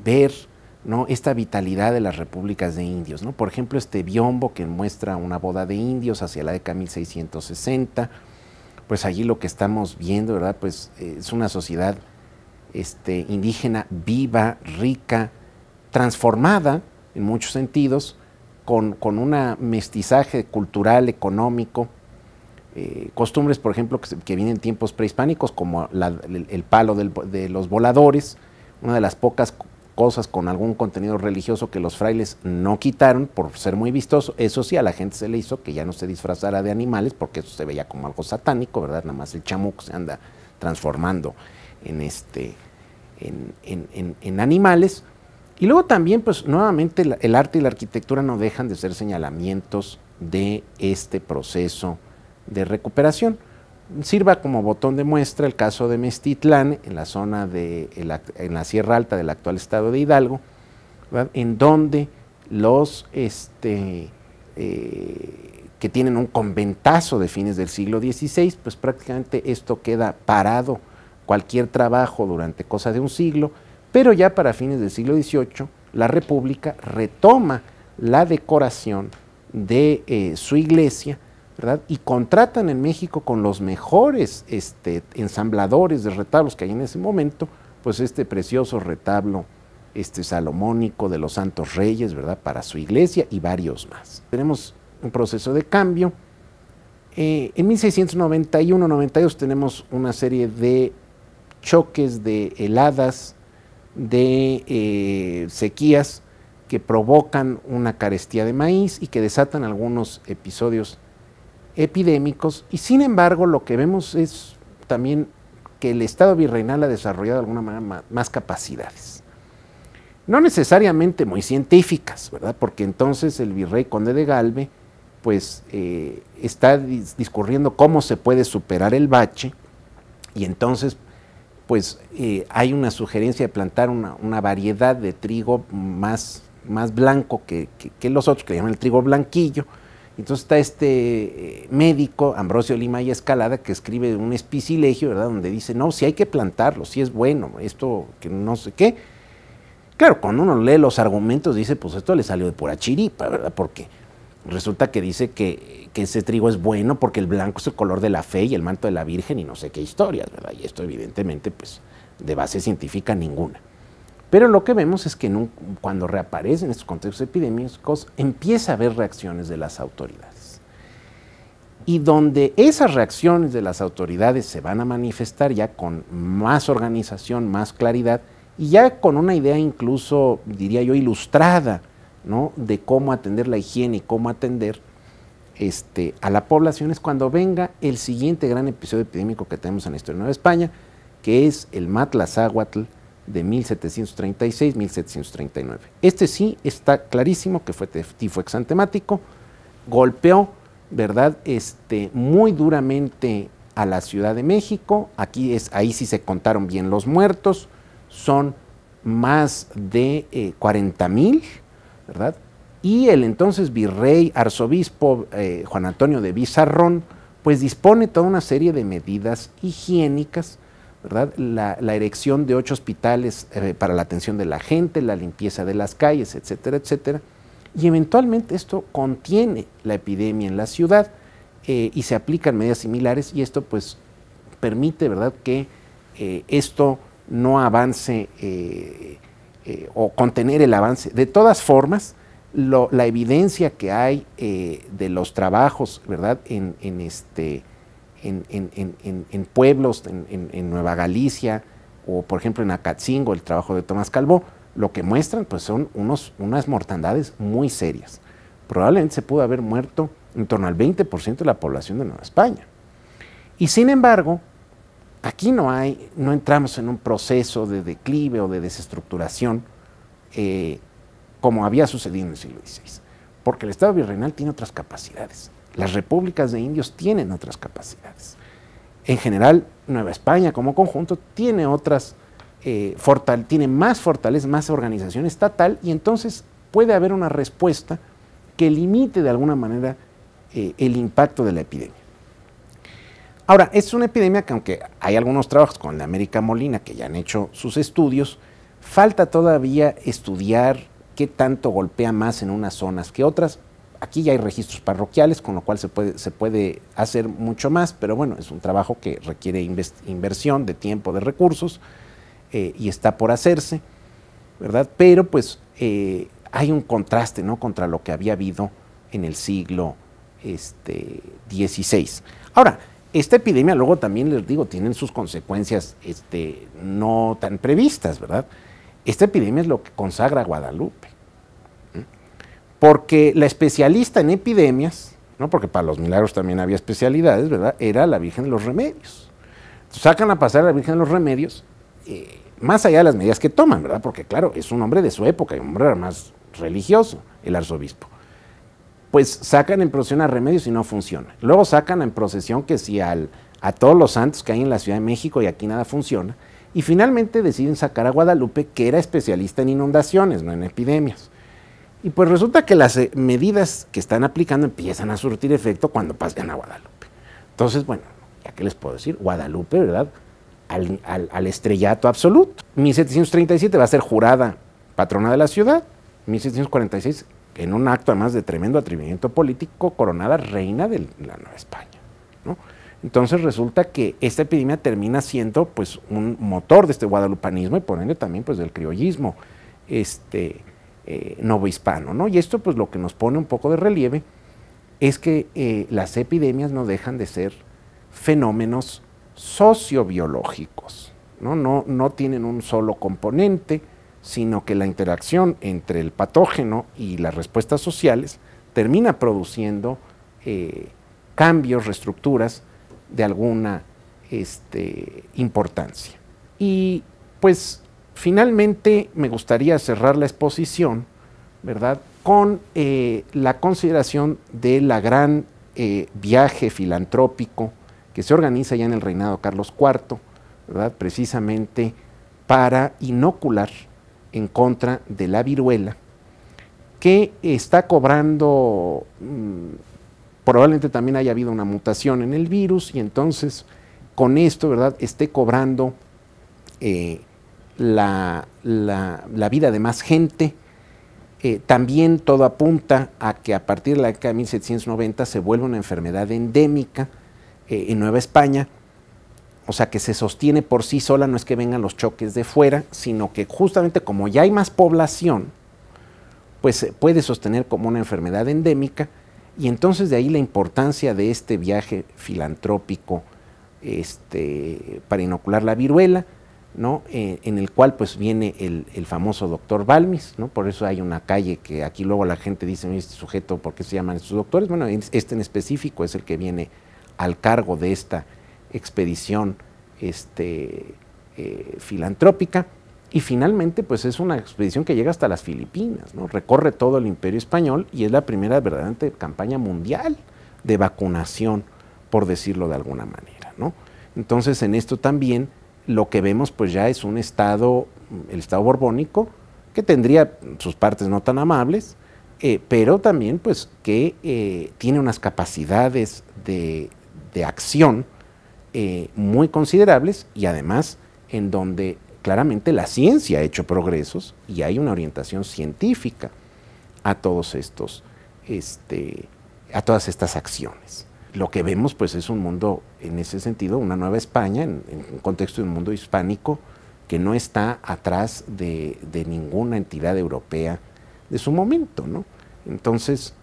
ver, ¿no?, esta vitalidad de las repúblicas de indios, ¿no? Por ejemplo, este biombo que muestra una boda de indios hacia la década de 1660, pues allí lo que estamos viendo, ¿verdad?, pues es una sociedad indígena viva, rica, transformada en muchos sentidos, con un mestizaje cultural, económico, costumbres, por ejemplo, que vienen en tiempos prehispánicos, como el palo de los voladores, una de las pocas cosas con algún contenido religioso que los frailes no quitaron por ser muy vistoso. Eso sí, a la gente se le hizo que ya no se disfrazara de animales, porque eso se veía como algo satánico, ¿verdad? Nada más el chamuco se anda transformando en animales. Y luego también, pues nuevamente, el arte y la arquitectura no dejan de ser señalamientos de este proceso de recuperación. Sirva como botón de muestra el caso de Meztitlán, en la zona en la Sierra Alta del actual estado de Hidalgo, ¿verdad?, en donde los que tienen un conventazo de fines del siglo XVI, pues prácticamente esto queda parado, cualquier trabajo durante cosa de un siglo, pero ya para fines del siglo XVIII la República retoma la decoración de su iglesia, ¿verdad?, y contratan en México con los mejores ensambladores de retablos que hay en ese momento, pues este precioso retablo salomónico de los Santos Reyes, ¿verdad?, para su iglesia y varios más. Tenemos un proceso de cambio. En 1691-92 tenemos una serie de choques, de heladas, de sequías que provocan una carestía de maíz y que desatan algunos episodios epidémicos, y sin embargo lo que vemos es también que el Estado virreinal ha desarrollado de alguna manera más capacidades, no necesariamente muy científicas, ¿verdad?, porque entonces el virrey conde de Galve pues está discurriendo cómo se puede superar el bache, y entonces pues hay una sugerencia de plantar una variedad de trigo más blanco que los otros, que le llaman el trigo blanquillo. Entonces está este médico, Ambrosio Lima y Escalada, que escribe un espicilegio, ¿verdad?, donde dice, no, si hay que plantarlo, si es bueno, esto que no sé qué. Claro, cuando uno lee los argumentos dice, pues esto le salió de pura chiripa, ¿verdad?, porque resulta que dice que ese trigo es bueno porque el blanco es el color de la fe y el manto de la Virgen y no sé qué historias, ¿verdad? Y esto evidentemente pues de base científica ninguna. Pero lo que vemos es que cuando reaparecen estos contextos epidémicos empieza a haber reacciones de las autoridades. Y donde esas reacciones de las autoridades se van a manifestar ya con más organización, más claridad y ya con una idea incluso, diría yo, ilustrada, ¿no?, de cómo atender la higiene y cómo atender a la población, es cuando venga el siguiente gran episodio epidémico que tenemos en la historia de Nueva España, que es el Matlazáhuatl de 1736-1739. Este sí está clarísimo que fue tifo exantemático, golpeó, ¿verdad?, muy duramente a la Ciudad de México. Ahí sí se contaron bien los muertos, son más de 40,000, ¿verdad? Y el entonces virrey, arzobispo Juan Antonio de Bizarrón, pues dispone toda una serie de medidas higiénicas, ¿verdad? La erección de 8 hospitales para la atención de la gente, la limpieza de las calles, etcétera, etcétera. Y eventualmente esto contiene la epidemia en la ciudad y se aplican medidas similares y esto pues permite, ¿verdad?, que esto no avance o contener el avance. De todas formas, la evidencia que hay de los trabajos, ¿verdad?, en pueblos, en Nueva Galicia o por ejemplo en Acatzingo, el trabajo de Tomás Calvo, lo que muestran pues son unas mortandades muy serias. Probablemente se pudo haber muerto en torno al 20% de la población de Nueva España. Y sin embargo, aquí no entramos en un proceso de declive o de desestructuración como había sucedido en el siglo XVI, porque el Estado virreinal tiene otras capacidades. Las repúblicas de indios tienen otras capacidades. En general, Nueva España como conjunto tiene tiene más fortaleza, más organización estatal y entonces puede haber una respuesta que limite de alguna manera el impacto de la epidemia. Ahora, es una epidemia que aunque hay algunos trabajos con la América Molina que ya han hecho sus estudios, falta todavía estudiar qué tanto golpea más en unas zonas que otras. Aquí ya hay registros parroquiales, con lo cual se puede hacer mucho más, pero bueno, es un trabajo que requiere inversión de tiempo, de recursos, y está por hacerse, ¿verdad? Pero pues hay un contraste, ¿no?, contra lo que había habido en el siglo XVI. Ahora, esta epidemia luego también, les digo, tienen sus consecuencias no tan previstas, ¿verdad? Esta epidemia es lo que consagra a Guadalupe. Porque la especialista en epidemias, ¿no?, porque para los milagros también había especialidades, ¿verdad?, era la Virgen de los Remedios. Entonces, sacan a pasar a la Virgen de los Remedios, más allá de las medidas que toman, ¿verdad?, porque claro, es un hombre de su época, y un hombre más religioso, el arzobispo. Pues sacan en procesión a Remedios y no funciona. Luego sacan en procesión que si a todos los santos que hay en la Ciudad de México y aquí nada funciona. Y finalmente deciden sacar a Guadalupe, que era especialista en inundaciones, no en epidemias. Y pues resulta que las medidas que están aplicando empiezan a surtir efecto cuando pasan a Guadalupe. Entonces, bueno, ya que les puedo decir, Guadalupe, ¿verdad?, al estrellato absoluto. 1737 va a ser jurada patrona de la ciudad. 1746, en un acto además de tremendo atrevimiento político, coronada reina de la Nueva España, ¿no? Entonces resulta que esta epidemia termina siendo pues un motor de este guadalupanismo y por ende también pues del criollismo novohispano, ¿no? Y esto pues lo que nos pone un poco de relieve es que las epidemias no dejan de ser fenómenos sociobiológicos, ¿no? No tienen un solo componente, sino que la interacción entre el patógeno y las respuestas sociales termina produciendo cambios, reestructuras de alguna importancia. Y pues finalmente me gustaría cerrar la exposición, ¿verdad?, con la consideración de la gran viaje filantrópico que se organiza ya en el reinado de Carlos IV, ¿verdad? Precisamente para inocular en contra de la viruela, que está cobrando, probablemente también haya habido una mutación en el virus, y entonces con esto, ¿verdad?, esté cobrando la vida de más gente. También todo apunta a que a partir de la década de 1790 se vuelve una enfermedad endémica en Nueva España, o sea que se sostiene por sí sola, no es que vengan los choques de fuera, sino que justamente como ya hay más población, pues se puede sostener como una enfermedad endémica, y entonces de ahí la importancia de este viaje filantrópico para inocular la viruela, ¿no? En el cual pues viene el famoso doctor Balmis, ¿no? Por eso hay una calle que aquí luego la gente dice, este sujeto, ¿por qué se llaman estos doctores? Bueno, este en específico es el que viene al cargo de esta expedición filantrópica, y finalmente pues es una expedición que llega hasta las Filipinas, ¿no? Recorre todo el Imperio Español y es la primera verdaderamente campaña mundial de vacunación, por decirlo de alguna manera, ¿no? Entonces en esto también lo que vemos pues ya es un estado, el estado borbónico, que tendría sus partes no tan amables, pero también pues que tiene unas capacidades de acción muy considerables, y además en donde claramente la ciencia ha hecho progresos y hay una orientación científica a todos estos, a todas estas acciones. Lo que vemos pues es un mundo, en ese sentido, una nueva España, en un contexto de un mundo hispánico que no está atrás de ninguna entidad europea de su momento, ¿no? Entonces,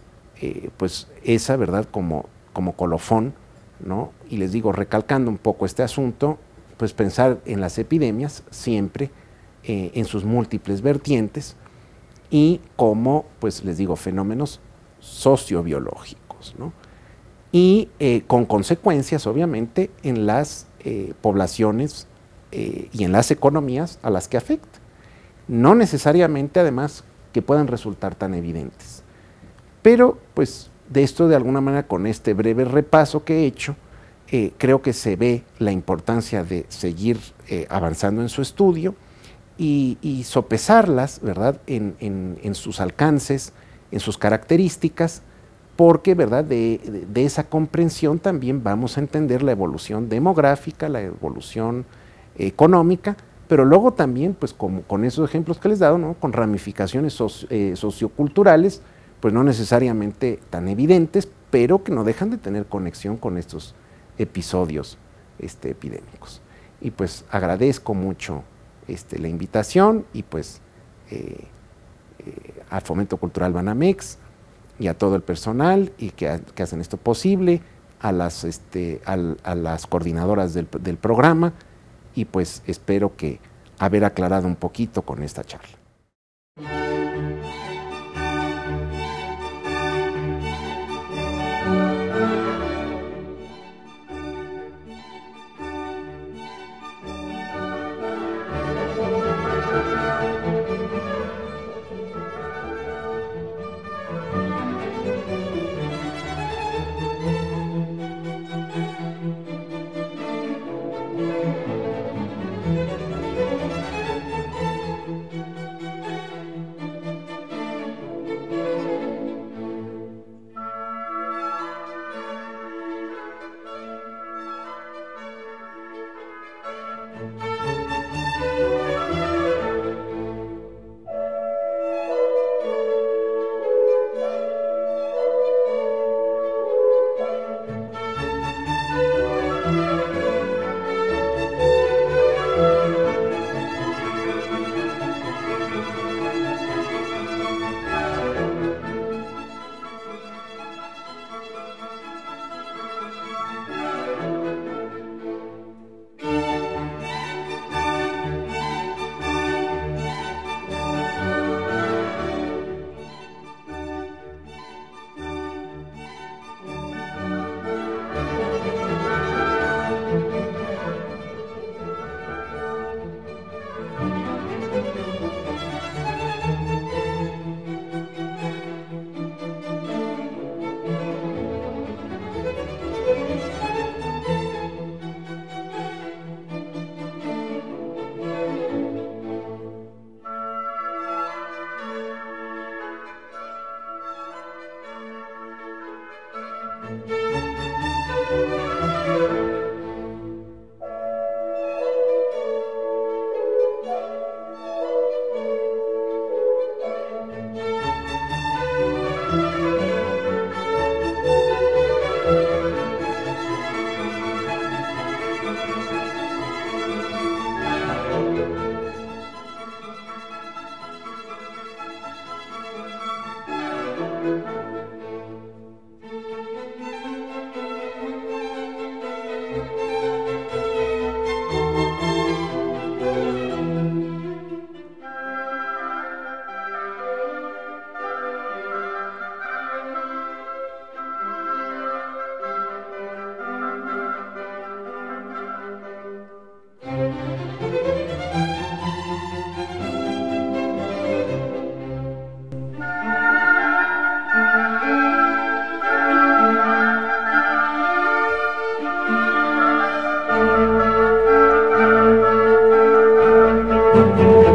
pues esa, ¿verdad?, como colofón, ¿no? Y les digo, recalcando un poco este asunto, pues pensar en las epidemias siempre en sus múltiples vertientes y como, pues les digo, fenómenos sociobiológicos, ¿no? Y con consecuencias, obviamente, en las poblaciones y en las economías a las que afecta. No necesariamente, además, que puedan resultar tan evidentes. Pero, pues, de esto, de alguna manera, con este breve repaso que he hecho, creo que se ve la importancia de seguir avanzando en su estudio y sopesarlas, ¿verdad?, en sus alcances, en sus características, porque, ¿verdad?, de esa comprensión también vamos a entender la evolución demográfica, la evolución económica, pero luego también, pues como con esos ejemplos que les he dado, ¿no?, con ramificaciones socioculturales, pues no necesariamente tan evidentes, pero que no dejan de tener conexión con estos episodios epidémicos. Y pues agradezco mucho la invitación, y pues al Fomento Cultural Banamex y a todo el personal y que hacen esto posible, a las coordinadoras del programa, y pues espero que haber aclarado un poquito con esta charla. Tenochtitlan.